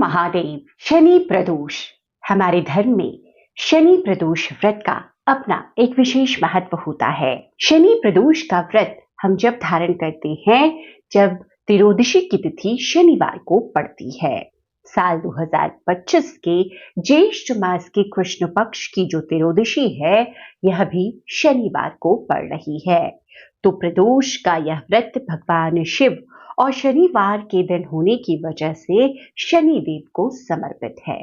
महादेव। शनि प्रदोष। हमारे धर्म में शनि प्रदोष व्रत का अपना एक विशेष महत्व होता है। शनि प्रदोष का व्रत हम जब धारण करते हैं जब त्रयोदशी की तिथि शनिवार को पड़ती है। साल 2025 के ज्येष्ठ मास के कृष्ण पक्ष की जो त्रयोदशी है यह भी शनिवार को पड़ रही है। तो प्रदोष का यह व्रत भगवान शिव और शनिवार के दिन होने की वजह से शनिदेव को समर्पित है।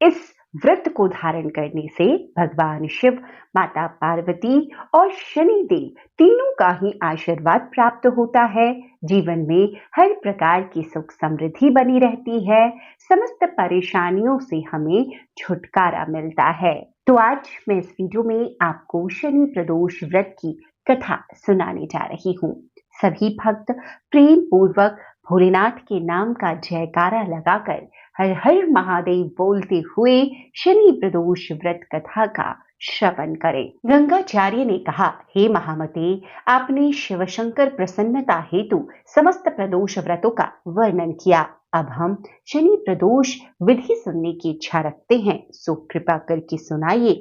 इस व्रत को धारण करने से भगवान शिव, माता पार्वती और शनिदेव तीनों का ही आशीर्वाद प्राप्त होता है। जीवन में हर प्रकार की सुख समृद्धि बनी रहती है। समस्त परेशानियों से हमें छुटकारा मिलता है। तो आज मैं इस वीडियो में आपको शनि प्रदोष व्रत की कथा सुनाने जा रही हूँ। सभी भक्त प्रेम पूर्वक भोलेनाथ के नाम का जयकारा लगाकर हर हर महादेव बोलते हुए शनि प्रदोष व्रत कथा का श्रवण करें। गंगाचार्य ने कहा, हे महामते, आपने शिव शंकर प्रसन्नता हेतु समस्त प्रदोष व्रतों का वर्णन किया। अब हम शनि प्रदोष विधि सुनने की इच्छा रखते हैं, सो कृपा करके सुनाइए।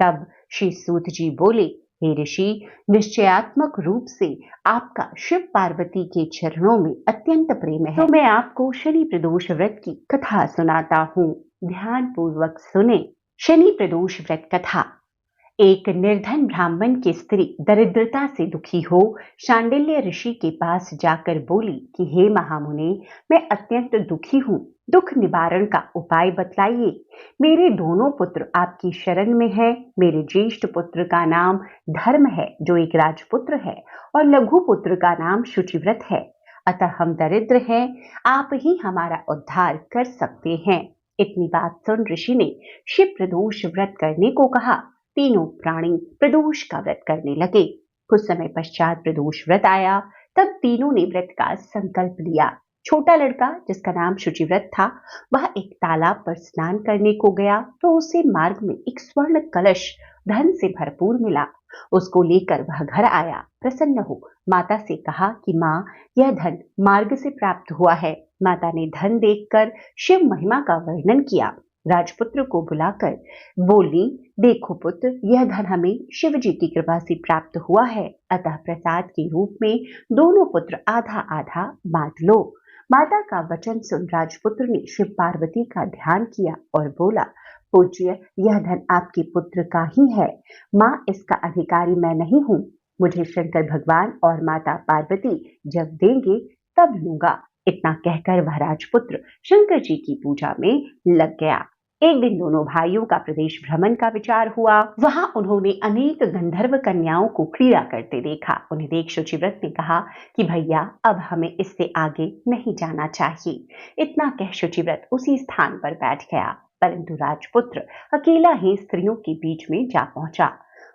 तब श्री सूत जी बोले, हे ऋषि, निश्चयात्मक रूप से आपका शिव पार्वती के चरणों में अत्यंत प्रेम है, तो मैं आपको शनि प्रदोष व्रत की कथा सुनाता हूँ। ध्यान पूर्वक सुने। शनि प्रदोष व्रत कथा। एक निर्धन ब्राह्मण की स्त्री दरिद्रता से दुखी हो शांडिल्य ऋषि के पास जाकर बोली कि हे महामुने, मैं अत्यंत दुखी हूँ, दुख निवारण का उपाय बतलाइए। मेरे दोनों पुत्र आपकी शरण में हैं। मेरे ज्येष्ठ पुत्र का नाम धर्म है जो एक राजपुत्र है, और लघु पुत्र का नाम शुचिव्रत है। अतः हम दरिद्र हैं, आप ही हमारा उद्धार कर सकते हैं। इतनी बात सुन ऋषि ने शिव प्रदोष व्रत करने को कहा। तीनों प्राणी प्रदोष का व्रत करने लगे। कुछ समय पश्चात प्रदोष व्रत आया। तब तीनों ने व्रत का संकल्प लिया। छोटा लड़का, जिसका नाम शुचिव्रत था, वह एक तालाब पर स्नान करने को गया तो उसे मार्ग में एक स्वर्ण कलश धन से भरपूर मिला। उसको लेकर वह घर आया। प्रसन्न हो माता से कहा कि माँ, यह धन मार्ग से प्राप्त हुआ है। माता ने धन देखकर शिव महिमा का वर्णन किया। राजपुत्र को बुलाकर बोली, देखो पुत्र, यह धन हमें शिव जी की कृपा से प्राप्त हुआ है, अतः प्रसाद के रूप में दोनों पुत्र आधा आधा बांट लो। माता का वचन सुन राजपुत्र ने शिव पार्वती का ध्यान किया और बोला, पूज्य, यह धन आपके पुत्र का ही है। माँ, इसका अधिकारी मैं नहीं हूँ। मुझे शंकर भगवान और माता पार्वती जब देंगे तब लूंगा। इतना कहकर वह राजपुत्र शंकर जी की पूजा में लग गया। एक दिन दोनों भाइयों का प्रदेश भ्रमण का विचार हुआ। वहां उन्होंने अनेक गंधर्व कन्याओं को क्रीड़ा करते देखा। उन्हें देख शुचिव्रत ने कहा कि भैया, अब हमें इससे आगे नहीं जाना चाहिए। इतना कह शुचिव्रत उसी स्थान पर बैठ गया, परंतु राजपुत्र अकेला ही स्त्रियों के बीच में जा पहुंचा।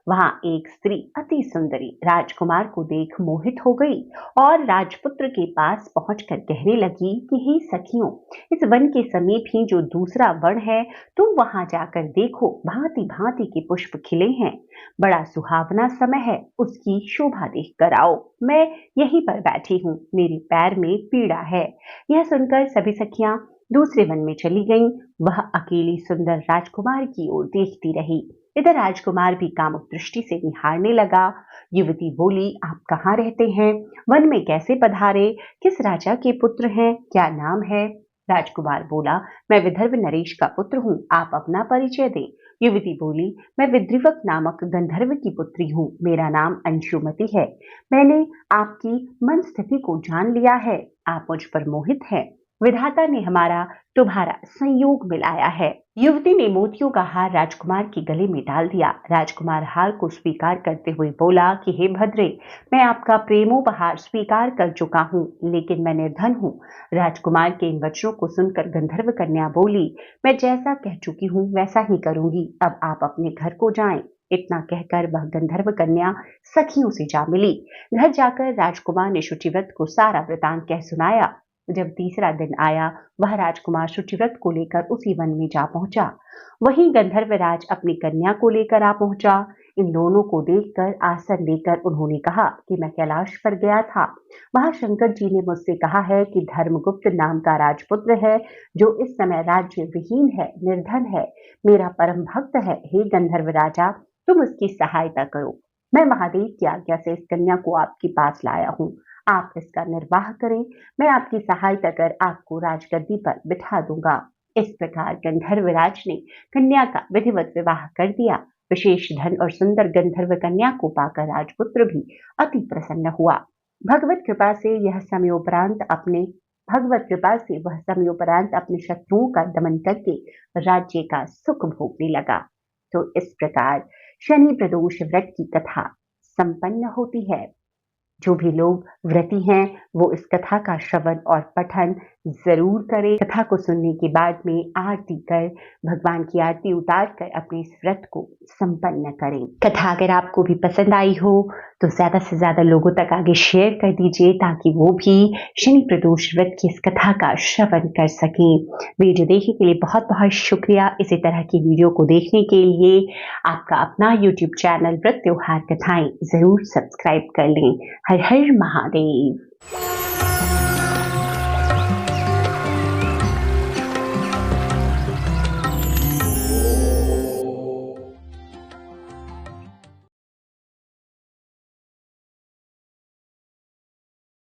वहां एक स्त्री अति सुंदरी राजकुमार को देख मोहित हो गई और राजपुत्र के पास पहुंचकर कहने लगी कि हे सखियों, इस वन के समीप ही जो दूसरा वन है, तुम वहां जाकर देखो, भांति भांति के पुष्प खिले हैं। बड़ा सुहावना समय है, उसकी शोभा देख कर आओ। मैं यहीं पर बैठी हूँ, मेरे पैर में पीड़ा है। यह सुनकर सभी सखियां दूसरे वन में चली गईं। वह अकेली सुंदर राजकुमार की ओर देखती रही। इधर राजकुमार भी कामुक दृष्टि से निहारने लगा। युवती बोली, आप कहाँ रहते हैं? वन में कैसे पधारे? किस राजा के पुत्र हैं? क्या नाम है? राजकुमार बोला, मैं विदर्भ नरेश का पुत्र हूँ, आप अपना परिचय दें। युवती बोली, मैं विद्रिवक नामक गंधर्व की पुत्री हूँ, मेरा नाम अंशुमति है। मैंने आपकी मन स्थिति को जान लिया है, आप मुझ पर मोहित हैं। विधाता ने हमारा तुम्हारा संयोग मिलाया है। युवती ने मोतियों का हार राजकुमार के गले में डाल दिया। राजकुमार हार को स्वीकार करते हुए बोला कि हे भद्रे, मैं आपका प्रेमोपहार स्वीकार कर चुका हूँ, लेकिन मैं निर्धन हूँ। राजकुमार के इन वचनों को सुनकर गंधर्व कन्या बोली, मैं जैसा कह चुकी हूँ वैसा ही करूंगी, अब आप अपने घर को जाएं। इतना कहकर वह गंधर्व कन्या सखियों से जा मिली। घर जाकर राजकुमार ने शुचिव्रत को सारा वृतांत कह सुनाया। जब तीसरा दिन आया, वह राजकुमार शुचिव्रत को लेकर उसी वन में जा पहुंचा। वहीं गंधर्वराज अपनी कन्या को लेकर आ पहुंचा। इन दोनों को देखकर आसन लेकर उन्होंने कहा कि मैं कैलाश पर गया था। वहां शंकर जी ने मुझसे कहा है कि धर्मगुप्त नाम का राजपुत्र है जो इस समय राज्य विहीन है, निर्धन है, मेरा परम भक्त है। हे गंधर्व राजा, तुम उसकी सहायता करो। मैं महादेव की आज्ञा से इस कन्या को आपके पास लाया हूँ। आप इसका निर्वाह करें, मैं आपकी सहायता कर आपको राजगद्दी पर बिठा दूंगा। इस प्रकार गंधर्वराज ने कन्या का विधिवत विवाह कर दिया। विशेष धन और सुंदर गंधर्व कन्या को पाकर राजपुत्र भी अति प्रसन्न हुआ। भगवत कृपा से यह समयोपरांत अपने भगवत कृपा से वह समयोपरांत अपने शत्रुओं का दमन करके राज्य का सुख भोगने लगा। तो इस प्रकार शनि प्रदोष व्रत की कथा संपन्न होती है। जो भी लोग व्रती हैं वो इस कथा का श्रवण और पठन जरूर करें। कथा को सुनने के बाद में आरती कर भगवान की आरती उतार कर अपने इस व्रत को संपन्न करें। कथा अगर आपको भी पसंद आई हो तो ज्यादा से ज्यादा लोगों तक आगे शेयर कर दीजिए ताकि वो भी शनि प्रदोष व्रत की इस कथा का श्रवण कर सकें। वीडियो देखने के लिए बहुत बहुत शुक्रिया। इसी तरह की वीडियो को देखने के लिए आपका अपना YouTube चैनल व्रत त्योहार कथाएं जरूर सब्सक्राइब कर लें। हर हर महादेव।